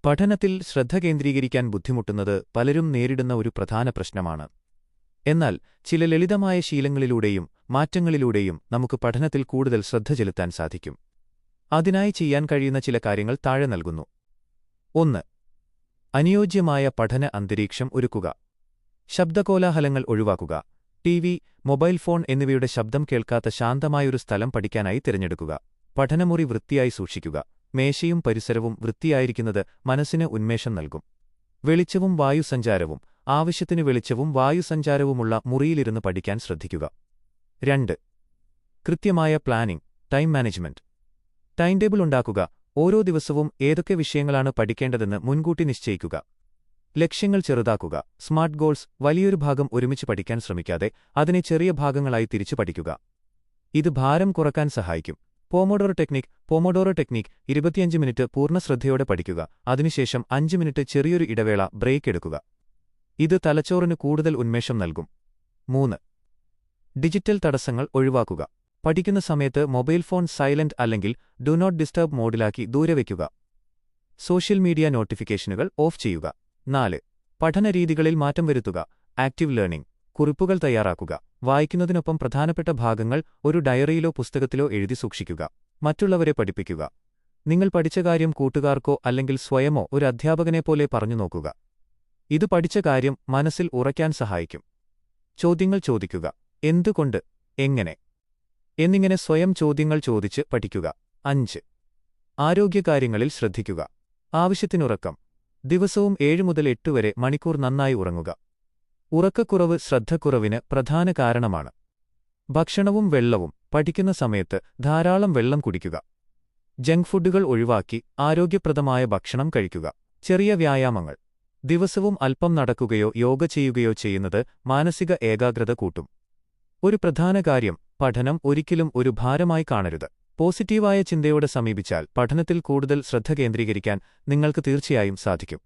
പഠനത്തിൽ ശ്രദ്ധ കേന്ദ്രീകരിക്കാൻ ബുദ്ധിമുട്ടുന്നത് പലരും നേരിടുന്ന ഒരു പ്രധാന പ്രശ്നമാണ്. എന്നാൽ ചില ലളിതമായ ശീലങ്ങളിലൂടെയും മാറ്റങ്ങളിലൂടെയും നമുക്ക് പഠനത്തിൽ കൂടുതൽ ശ്രദ്ധ ചെലുത്താൻ സാധിക്കും. അതിനായി ചെയ്യാൻ കഴിയുന്ന ചില കാര്യങ്ങൾ താഴെ നൽകുന്നു. 1. അനുയോജ്യമായ പഠന അന്തരീക്ഷം ഒരുക്കുക. ശബ്ദകോലാഹലങ്ങൾ ഒഴിവാക്കുക. ടിവി, മൊബൈൽ ഫോൺ എന്നിവയുടെ ശബ്ദം കേൾക്കാത്ത ശാന്തമായൊരു സ്ഥലം പഠിക്കാനായി തിരഞ്ഞെടുക്കുക. പഠനമുറി വൃത്തിയായി സൂക്ഷിക്കുക. മേശയും പരിസരവും വൃത്തിയായിരിക്കുന്നത് മനസ്സിന് ഉന്മേഷം നൽകും. വെളിച്ചവും വായുസഞ്ചാരവും. ആവശ്യത്തിന് വെളിച്ചവും വായുസഞ്ചാരവുമുള്ള മുറിയിലിരുന്ന് പഠിക്കാൻ ശ്രദ്ധിക്കുക. 2. കൃത്യമായ planning, time management. Time table ഉണ്ടാക്കുക. ഓരോ ദിവസവും ഏതൊക്കെ വിഷയങ്ങളാണ് പഠിക്കേണ്ടതെന്ന് മുൻകൂട്ടി നിശ്ചയിക്കുക. ലക്ഷ്യങ്ങൾ ചെറുതാക്കുക. Smart goals. വലിയൊരു ഭാഗം ഒരുമിച്ച് പഠിക്കാൻ ശ്രമിക്കാതെ അതിനെ ചെറിയ ഭാഗങ്ങളായി തിരിച്ചു പഠിക്കുക. ഇത് ഭാരം കുറക്കാൻ സഹായിക്കും. പോമോഡോറോ ടെക്നിക് 25 മിനിറ്റ് പൂർണ്ണ ശ്രദ്ധയോടെ പഠിക്കുക. അതിനുശേഷം 5 മിനിറ്റ് ചെറിയൊരു ഇടവേള ബ്രേക്ക് എടുക്കുക. ഇത് തലച്ചോറിന് കൂടുതൽ ഉന്മേഷം നൽകും. 3. ഡിജിറ്റൽ തടസ്സങ്ങൾ ഒഴിവാക്കുക. പഠിക്കുന്ന സമയത്ത് മൊബൈൽ ഫോൺ സൈലന്റ് അല്ലെങ്കിൽ ഡു നോട്ട് ഡിസ്റ്റർബ് മോഡിലാക്കി ദൂരെ വയ്ക്കുക. സോഷ്യൽ മീഡിയ നോട്ടിഫിക്കേഷനുകൾ ഓഫ് ചെയ്യുക. 4. പഠനരീതികളിൽ മാറ്റം വരുത്തുക. Active learning. കുറിപ്പുകൾ തയ്യാറാക്കുക. വായിക്കുന്നതിനൊപ്പം പ്രധാനപ്പെട്ട ഭാഗങ്ങൾ ഒരു ഡയറിയിലോ പുസ്തകത്തിലോ എഴുതി സൂക്ഷിക്കുക. മറ്റുള്ളവരെ പഠിപ്പിക്കുക. നിങ്ങൾ പഠിച്ച കാര്യം കൂട്ടുകാർക്കോ അല്ലെങ്കിൽ സ്വയമോ ഒരു അധ്യാപകനെപ്പോലെ പറഞ്ഞു നോക്കുക. ഇത് പഠിച്ച കാര്യം മനസ്സിൽ ഉറയ്ക്കാൻ സഹായിക്കും. ചോദ്യങ്ങൾ ചോദിക്കുക. എന്തുകൊണ്ട്, എങ്ങനെ എന്നിങ്ങനെ സ്വയം ചോദ്യങ്ങൾ ചോദിച്ച് പഠിക്കുക. 5. ആരോഗ്യകാര്യങ്ങളിൽ ശ്രദ്ധിക്കുക. ആവശ്യത്തിനുറക്കം. ദിവസവും 7 മുതൽ 8 വരെ മണിക്കൂർ നന്നായി ഉറങ്ങുക. ഉറക്കക്കുറവ് ശ്രദ്ധക്കുറവിന് പ്രധാന കാരണമാണ്. ഭക്ഷണവും വെള്ളവും. പഠിക്കുന്ന സമയത്ത് ധാരാളം വെള്ളം കുടിക്കുക. ജങ്ക് ഫുഡുകൾ ഒഴിവാക്കി ആരോഗ്യപ്രദമായ ഭക്ഷണം കഴിക്കുക. ചെറിയ വ്യായാമങ്ങൾ. ദിവസവും അല്പം നടക്കുകയോ യോഗ ചെയ്യുകയോ ചെയ്യുന്നത് മാനസിക ഏകാഗ്രത കൂട്ടും. ഒരു പ്രധാന കാര്യം, പഠനം ഒരിക്കലും ഒരു ഭാരമായി കാണരുത്. പോസിറ്റീവായ ചിന്തയോടെ സമീപിച്ചാൽ പഠനത്തിൽ കൂടുതൽ ശ്രദ്ധ കേന്ദ്രീകരിക്കാൻ നിങ്ങൾക്ക് തീർച്ചയായും സാധിക്കും.